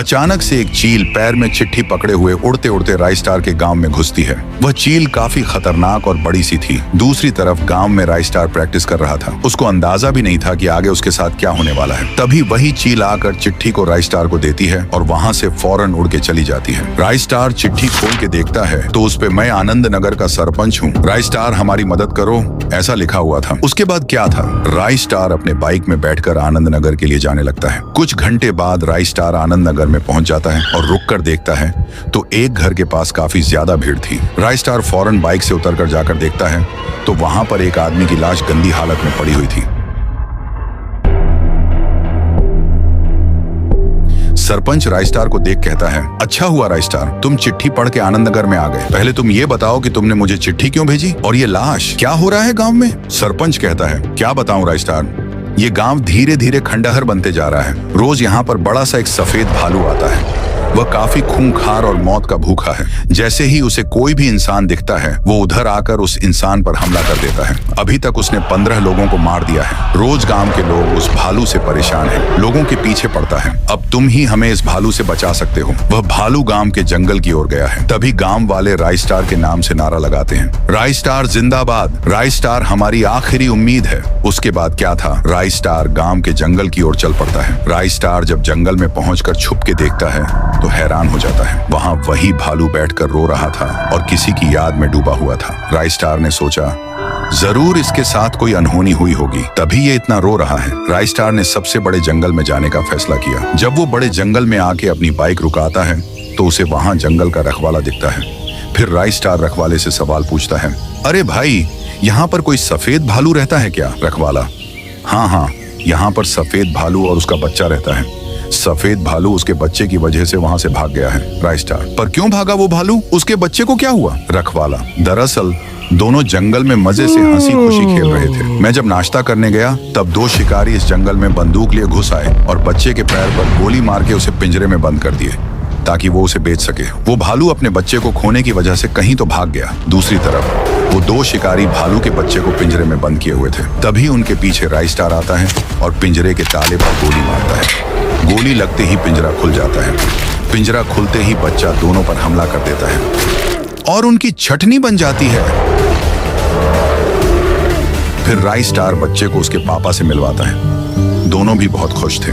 अचानक से एक चील पैर में चिट्ठी पकड़े हुए उड़ते उड़ते राइस्टार के गांव में घुसती है। वह चील काफी खतरनाक और बड़ी सी थी। दूसरी तरफ गांव में राइस्टार प्रैक्टिस कर रहा था। उसको अंदाजा भी नहीं था कि आगे उसके साथ क्या होने वाला है। तभी वही चील आकर चिट्ठी को राइस्टार को देती है और वहां से फौरन उड़ के चली जाती है। राइस्टार चिट्ठी खोल के देखता है तो उस पे मैं आनंद नगर का सरपंच हूँ, राइस्टार हमारी मदद करो, ऐसा लिखा हुआ था। उसके बाद क्या था, राइस्टार अपने बाइक में बैठकर आनंद नगर के लिए जाने लगता है। कुछ घंटे बाद राइस्टार आनंद नगर में पहुंच जाता है और रुक कर देखता है तो एक घर के पास काफी ज्यादा भीड़ थी। राइस्टार फौरन बाइक से उतरकर जाकर देखता है तो वहां पर एक आदमी की लाश गंदी हालत में पड़ी हुई थी। सरपंच राइस्टार को देख कहता है, अच्छा हुआ राइस्टार, तुम चिट्ठी पढ़ के आनंद नगर में आ गए। पहले तुम ये बताओ कि तुमने मुझे चिट्ठी क्यों भेजी और ये लाश क्या हो रहा है गांव में। सरपंच कहता है, क्या बताऊं राइस्टार, ये गांव धीरे धीरे खंडहर बनते जा रहा है। रोज यहाँ पर बड़ा सा एक सफेद भालू आता है। वह काफी खूंखार और मौत का भूखा है। जैसे ही उसे कोई भी इंसान दिखता है वो उधर आकर उस इंसान पर हमला कर देता है। अभी तक उसने 15 लोगों को मार दिया है। रोज गांव के लोग उस भालू से परेशान हैं। लोगों के पीछे पड़ता है। अब तुम ही हमें इस भालू से बचा सकते हो। वह भालू गांव के जंगल की ओर गया है। तभी गांव वाले राइस्टार के नाम से नारा लगाते हैं, राइस्टार जिंदाबाद, राइस्टार हमारी आखिरी उम्मीद है। उसके बाद क्या था, राइस्टार गांव के जंगल की ओर चल पड़ता है। राइस्टार जब जंगल में पहुंचकर छुप के देखता है तो हैरान हो जाता है। वहां वही भालू बैठकर रो रहा था और किसी की याद में डूबा हुआ था। राइस्टार ने सोचा, जरूर इसके साथ कोई अनहोनी हुई होगी, तभी ये इतना रो रहा है। राइस्टार ने सबसे बड़े जंगल में जाने का फैसला किया। जब वो बड़े जंगल में आके अपनी बाइक रुकाता है तो उसे वहां जंगल का रखवाला दिखता है। फिर राइस्टार रखवाले से सवाल पूछता है, अरे भाई, यहाँ पर कोई सफेद भालू रहता है क्या? रखवाला, हाँ, यहाँ पर सफेद भालू और उसका बच्चा रहता है। सफेद भालू उसके बच्चे की वजह से वहां से भाग गया है। राइस्टार, पर क्यों भागा वो भालू? उसके बच्चे को क्या हुआ? रखवाला, दरअसल दोनों जंगल में मजे से हंसी खुशी खेल रहे थे। मैं जब नाश्ता करने गया तब 2 शिकारी इस जंगल में बंदूक लिए घुस आए और बच्चे के पैर पर गोली मार के उसे पिंजरे में बंद कर दिए ताकि वो उसे बेच सके। वो भालू अपने बच्चे को खोने की वजह से कहीं तो भाग गया। दूसरी तरफ वो 2 शिकारी भालू के बच्चे को पिंजरे में बंद किए हुए थे। तभी उनके पीछे राइस्टार आता है और पिंजरे के ताले पर गोली मारता है। गोली लगते ही पिंजरा खुल जाता है। पिंजरा खुलते ही बच्चा दोनों पर हमला कर देता है और उनकी छटनी बन जाती है। फिर राइस्टार बच्चे को उसके पापा से मिलवाता है। दोनों भी बहुत खुश थे।